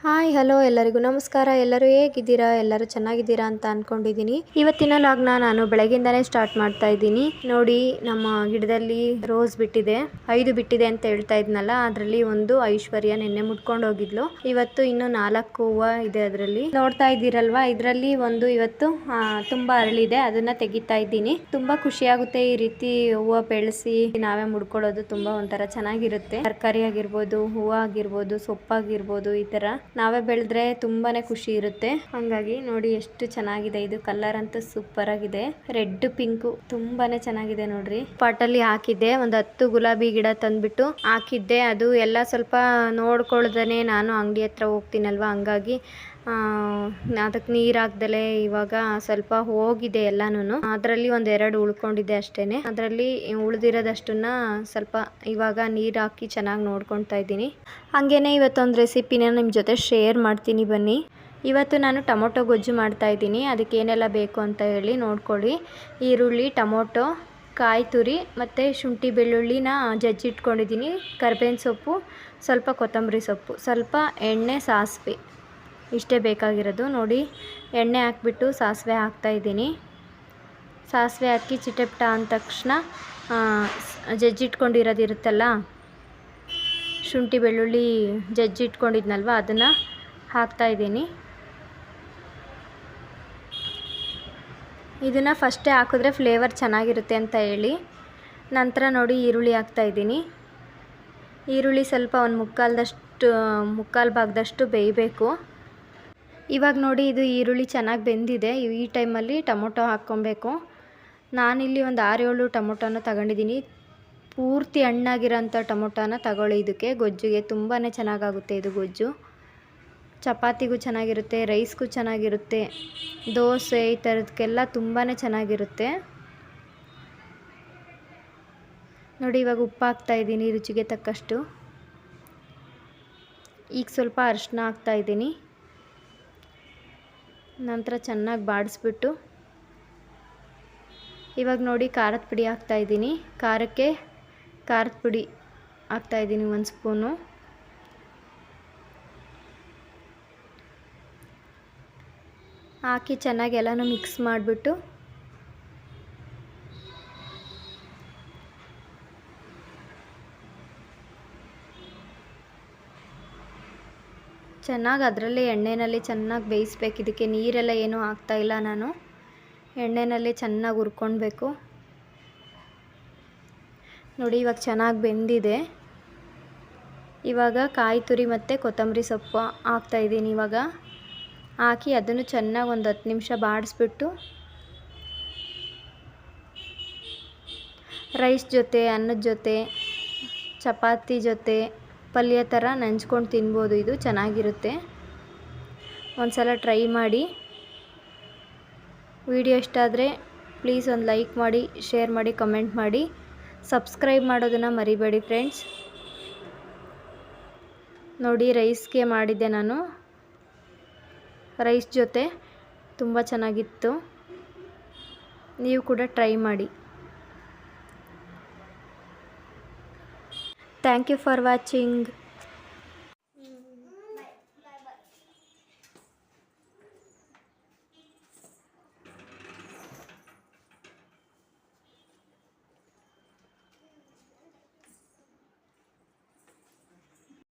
Hi hello ಎಲ್ಲರಿಗೂ ನಮಸ್ಕಾರ. ಎಲ್ಲರೂ ಹೇಗಿದ್ದೀರಾ? ಎಲ್ಲರೂ ಚೆನ್ನಾಗಿದ್ದೀರಾ ಅಂತ ಅಂದ್ಕೊಂಡಿದ್ದೀನಿ. ಇವತ್ತಿನ ಲಾಗ್ನ ನಾನು ಬೆಳಗ್ಗಿಂದನೇ ಸ್ಟಾರ್ಟ್ ಮಾಡ್ತಾ ಇದ್ದೀನಿ. ನೋಡಿ, ನಮ್ಮ ಗಿಡದಲ್ಲಿ ರೋಸ್ ಬಿಟ್ಟಿದೆ, 5 ಬಿಟ್ಟಿದೆ ಅಂತ ಹೇಳ್ತಾ ಇದ್ನಲ್ಲ, ಅದರಲ್ಲಿ ಒಂದು ಐಶ್ವರ್ಯ ನಿನ್ನೆ ಮುಟ್ಕೊಂಡು ಹೋಗಿದ್ಲು. ಇವತ್ತು ಇನ್ನು 4 ಹೂವು ಇದೆ ಅದರಲ್ಲಿ. ನೋಡ್ತಾ ಇದ್ದೀರಲ್ವಾ, ಇದರಲ್ಲಿ ಒಂದು ಇವತ್ತು ತುಂಬಾ ಅರಳಿದೆ, ಅದನ್ನ ತೆಗಿತಾ ಇದ್ದೀನಿ. ತುಂಬಾ ಖುಷಿ ಆಗುತ್ತೆ ಈ ರೀತಿ ಹೂವು ಬೆಳೆಸಿ ನಾವೇ ಮುಡ್ಕೊಳ್ಳೋದು. ತುಂಬಾ ಒಂಥರ ಚೆನ್ನಾಗಿರುತ್ತೆ. ತರಕಾರಿ ಆಗಿರ್ಬೋದು, ಹೂವು ಆಗಿರ್ಬೋದು, ಸೊಪ್ಪಾಗಿರ್ಬೋದು, ಈ ತರ ನಾವೇ ಬೆಳೆದ್ರೆ ತುಂಬಾನೇ ಖುಷಿ ಇರುತ್ತೆ. ಹಂಗಾಗಿ ನೋಡಿ ಎಷ್ಟು ಚೆನ್ನಾಗಿದೆ. ಇದು ಕಲರ್ ಅಂತೂ ಸೂಪರ್ ಆಗಿದೆ. ರೆಡ್ ಪಿಂಕ್ ತುಂಬಾನೇ ಚೆನ್ನಾಗಿದೆ ನೋಡ್ರಿ. ಪಾಟ್ ಅಲ್ಲಿ ಹಾಕಿದ್ದೆ, ಒಂದು 10 ಗುಲಾಬಿ ಗಿಡ ತಂದ್ಬಿಟ್ಟು ಹಾಕಿದ್ದೆ. ಅದು ಎಲ್ಲ ಸ್ವಲ್ಪ ನೋಡ್ಕೊಳ್ದೇನೆ ನಾನು ಅಂಗಡಿ ಹತ್ರ ಹೋಗ್ತೀನಲ್ವಾ, ಹಂಗಾಗಿ ಅದಕ್ಕೆ ನೀರ್ ಹಾಕ್ದಲೆ ಇವಾಗ ಸ್ವಲ್ಪ ಹೋಗಿದೆ ಎಲ್ಲಾನು. ಅದರಲ್ಲಿ 1-2 ಉಳ್ಕೊಂಡಿದೆ ಅಷ್ಟೇನೆ. ಅದರಲ್ಲಿ ಉಳಿದಿರೋದಷ್ಟನ್ನ ಸ್ವಲ್ಪ ಇವಾಗ ನೀರ್ ಹಾಕಿ ಚೆನ್ನಾಗಿ ನೋಡ್ಕೊಳ್ತಾ ಇದ್ದೀನಿ. ಹಂಗೇನೆ ಇವತ್ತೊಂದು ರೆಸಿಪಿನ ನಿಮ್ಮ ಜೊತೆ ಶೇರ್ ಮಾಡ್ತೀನಿ ಬನ್ನಿ. ಇವತ್ತು ನಾನು ಟೊಮೊಟೊ ಗೊಜ್ಜು ಮಾಡ್ತಾ ಇದ್ದೀನಿ. ಅದಕ್ಕೆ ಏನೆಲ್ಲ ಬೇಕು ಅಂತ ಹೇಳಿ ನೋಡ್ಕೊಳ್ಳಿ. ಈರುಳ್ಳಿ, ಟೊಮೊಟೊ, ಕಾಯಿ ತುರಿ ಮತ್ತು ಶುಂಠಿ ಬೆಳ್ಳುಳ್ಳಿನ ಜಜ್ಜಿಟ್ಕೊಂಡಿದ್ದೀನಿ. ಕರ್ಬೇವಿನ ಸೊಪ್ಪು, ಸ್ವಲ್ಪ ಕೊತ್ತಂಬರಿ ಸೊಪ್ಪು, ಸ್ವಲ್ಪ ಎಣ್ಣೆ, ಸಾಸಿವೆ, ಇಷ್ಟೇ ಬೇಕಾಗಿರೋದು. ನೋಡಿ, ಎಣ್ಣೆ ಹಾಕ್ಬಿಟ್ಟು ಸಾಸಿವೆ ಹಾಕ್ತಾ ಇದ್ದೀನಿ. ಸಾಸಿವೆ ಹಾಕಿ ಚಿಟಪಟ ಅಂದ ತಕ್ಷಣ ಜಜ್ಜಿಟ್ಕೊಂಡಿರೋದಿರುತ್ತಲ್ಲ, ಶುಂಠಿ ಬೆಳ್ಳುಳ್ಳಿ ಜಜ್ಜಿಟ್ಕೊಂಡಿದ್ನಲ್ವ, ಅದನ್ನು ಹಾಕ್ತಾ ಇದ್ದೀನಿ. ಇದನ್ನು ಫಸ್ಟೇ ಹಾಕಿದ್ರೆ ಫ್ಲೇವರ್ ಚೆನ್ನಾಗಿರುತ್ತೆ ಅಂತ ಹೇಳಿ. ನಂತರ ನೋಡಿ ಈರುಳ್ಳಿ ಹಾಕ್ತಾ ಇದ್ದೀನಿ. ಈರುಳ್ಳಿ ಸ್ವಲ್ಪ ಒಂದು ಮುಕ್ಕಾಲು ಭಾಗದಷ್ಟು ಬೇಯಬೇಕು. ಇವಾಗ ನೋಡಿ, ಇದು ಈರುಳ್ಳಿ ಚೆನ್ನಾಗಿ ಬೆಂದಿದೆ. ಈ ಟೈಮಲ್ಲಿ ಟೊಮೊಟೊ ಹಾಕ್ಕೊಬೇಕು. ನಾನಿಲ್ಲಿ ಒಂದು 6-7 ಟೊಮೊಟೊನ ತಗೊಂಡಿದ್ದೀನಿ. ಪೂರ್ತಿ ಹಣ್ಣಾಗಿರೋಂಥ ಟೊಮೊಟೊನ ತಗೊಳ್ಳಿ. ಇದಕ್ಕೆ ಗೊಜ್ಜಿಗೆ ತುಂಬಾ ಚೆನ್ನಾಗಾಗುತ್ತೆ. ಇದು ಗೊಜ್ಜು ಚಪಾತಿಗೂ ಚೆನ್ನಾಗಿರುತ್ತೆ, ರೈಸ್ಗೂ ಚೆನ್ನಾಗಿರುತ್ತೆ, ದೋಸೆ ಈ ಥರದಕ್ಕೆಲ್ಲ ತುಂಬಾ ಚೆನ್ನಾಗಿರುತ್ತೆ. ನೋಡಿ, ಇವಾಗ ಉಪ್ಪು ಹಾಕ್ತಾ ಇದ್ದೀನಿ ರುಚಿಗೆ ತಕ್ಕಷ್ಟು. ಈಗ ಸ್ವಲ್ಪ ಅರಿಶಿನ ಹಾಕ್ತಾ ಇದ್ದೀನಿ. ನಂತರ ಚೆನ್ನಾಗಿ ಬಾಡಿಸ್ಬಿಟ್ಟು ಇವಾಗ ನೋಡಿ ಖಾರದ ಪುಡಿ ಹಾಕ್ತಾ ಇದ್ದೀನಿ. ಖಾರಕ್ಕೆ ಖಾರದ ಪುಡಿ ಹಾಕ್ತಾ ಇದ್ದೀನಿ 1 ಸ್ಪೂನು. ಹಾಕಿ ಚೆನ್ನಾಗಿ ಎಲ್ಲನೂ ಮಿಕ್ಸ್ ಮಾಡಿಬಿಟ್ಟು ಚೆನ್ನಾಗಿ ಅದರಲ್ಲೇ ಎಣ್ಣೆಯಲ್ಲಿ ಚೆನ್ನಾಗಿ ಬೇಯಿಸ್ಬೇಕು. ಇದಕ್ಕೆ ನೀರೆಲ್ಲ ಏನೂ ಹಾಕ್ತಾ ಇಲ್ಲ ನಾನು. ಎಣ್ಣೆಯಲ್ಲಿ ಚೆನ್ನಾಗಿ ಹುರ್ಕೊಳ್ಬೇಕು. ನೋಡಿ, ಇವಾಗ ಚೆನ್ನಾಗಿ ಬೆಂದಿದೆ. ಇವಾಗ ಕಾಯಿ ತುರಿ ಮತ್ತು ಕೊತ್ತಂಬರಿ ಸೊಪ್ಪು ಹಾಕ್ತಾ ಇದ್ದೀನಿ. ಇವಾಗ ಹಾಕಿ ಅದನ್ನು ಚೆನ್ನಾಗಿ ಒಂದು 10 ನಿಮಿಷ ಬಾಡಿಸ್ಬಿಟ್ಟು ರೈಸ್ ಜೊತೆ, ಅನ್ನದ ಜೊತೆ, ಚಪಾತಿ ಜೊತೆ ಪಲ್ಯ ಥರ ನಂಚ್ಕೊಂಡು ತಿನ್ಬೋದು. ಇದು ಚೆನ್ನಾಗಿರುತ್ತೆ. ಒಂದ್ಸಲ ಟ್ರೈ ಮಾಡಿ. ವಿಡಿಯೋ ಇಷ್ಟ ಆದರೆ ಪ್ಲೀಸ್ ಒಂದು ಲೈಕ್ ಮಾಡಿ, ಶೇರ್ ಮಾಡಿ, ಕಮೆಂಟ್ ಮಾಡಿ, ಸಬ್ಸ್ಕ್ರೈಬ್ ಮಾಡೋದನ್ನು ಮರಿಬೇಡಿ ಫ್ರೆಂಡ್ಸ್. ನೋಡಿ, ರೈಸ್ಗೆ ಮಾಡಿದ್ದೆ ನಾನು. ರೈಸ್ ಜೊತೆ ತುಂಬ ಚೆನ್ನಾಗಿತ್ತು. ನೀವು ಕೂಡ ಟ್ರೈ ಮಾಡಿ. Thank you for watching.